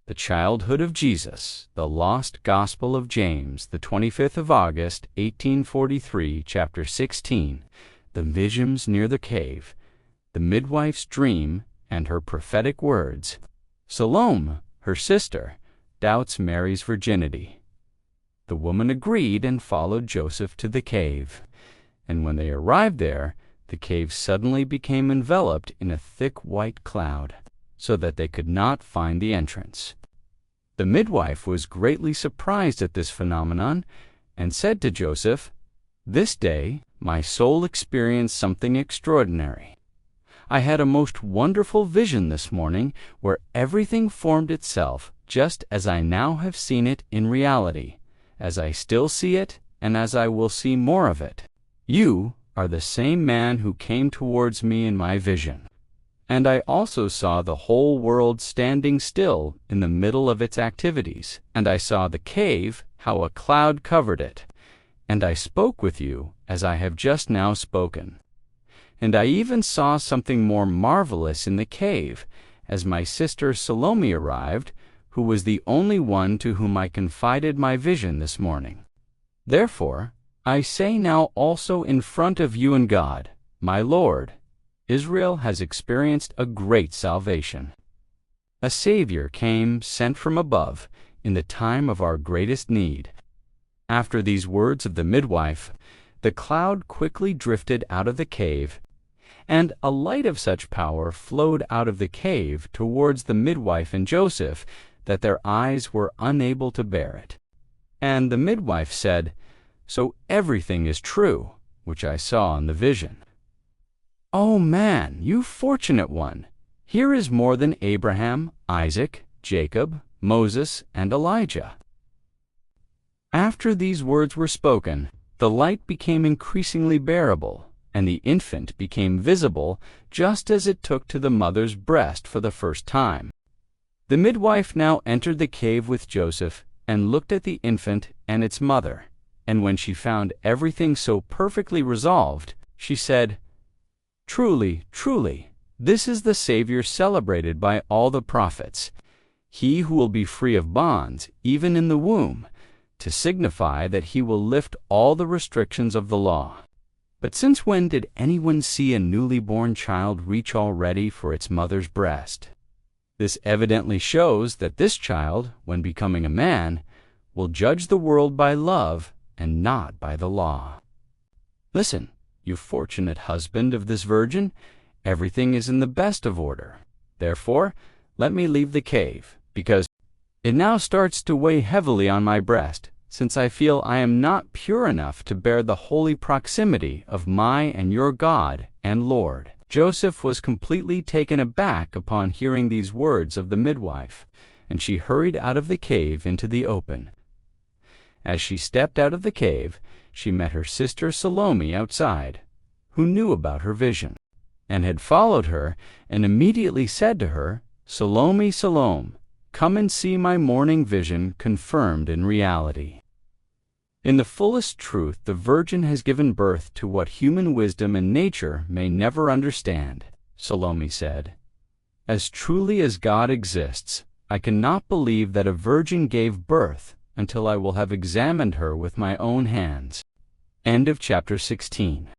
The Childhood of Jesus, The Lost Gospel of James, the 25th of August, 1843, chapter 16, The Visions Near the Cave, the Midwife's Dream, and her prophetic words. Salome, her sister, doubts Mary's virginity. The woman agreed and followed Joseph to the cave. And when they arrived there, the cave suddenly became enveloped in a thick white cloud, so that they could not find the entrance. The midwife was greatly surprised at this phenomenon, and said to Joseph, "This day my soul experienced something extraordinary. I had a most wonderful vision this morning, where everything formed itself just as I now have seen it in reality, as I still see it, and as I will see more of it. You are the same man who came towards me in my vision. And I also saw the whole world standing still in the middle of its activities, and I saw the cave, how a cloud covered it. And I spoke with you as I have just now spoken. And I even saw something more marvelous in the cave, as my sister Salome arrived, who was the only one to whom I confided my vision this morning. Therefore, I say now also in front of you and God, my Lord, Israel has experienced a great salvation. A Savior came sent from above in the time of our greatest need." After these words of the midwife, the cloud quickly drifted out of the cave, and a light of such power flowed out of the cave towards the midwife and Joseph that their eyes were unable to bear it. And the midwife said, "So everything is true, which I saw in the vision." "Oh man, you fortunate one! Here is more than Abraham, Isaac, Jacob, Moses, and Elijah." After these words were spoken, the light became increasingly bearable, and the infant became visible just as it took to the mother's breast for the first time. The midwife now entered the cave with Joseph and looked at the infant and its mother, and when she found everything so perfectly resolved, she said, "Truly, truly, this is the Savior celebrated by all the prophets, he who will be free of bonds, even in the womb, to signify that he will lift all the restrictions of the law. But since when did anyone see a newly born child reach already for its mother's breast? This evidently shows that this child, when becoming a man, will judge the world by love and not by the law. Listen, you fortunate husband of this virgin, everything is in the best of order. Therefore, let me leave the cave, because it now starts to weigh heavily on my breast, since I feel I am not pure enough to bear the holy proximity of my and your God and Lord." Joseph was completely taken aback upon hearing these words of the midwife, and she hurried out of the cave into the open. As she stepped out of the cave, she met her sister Salome outside, who knew about her vision, and had followed her, and immediately said to her, "Salome, Salome, come and see my morning vision confirmed in reality." In the fullest truth, the Virgin has given birth to what human wisdom and nature may never understand, Salome said. "As truly as God exists, I cannot believe that a virgin gave birth until I will have examined her with my own hands." End of chapter 16.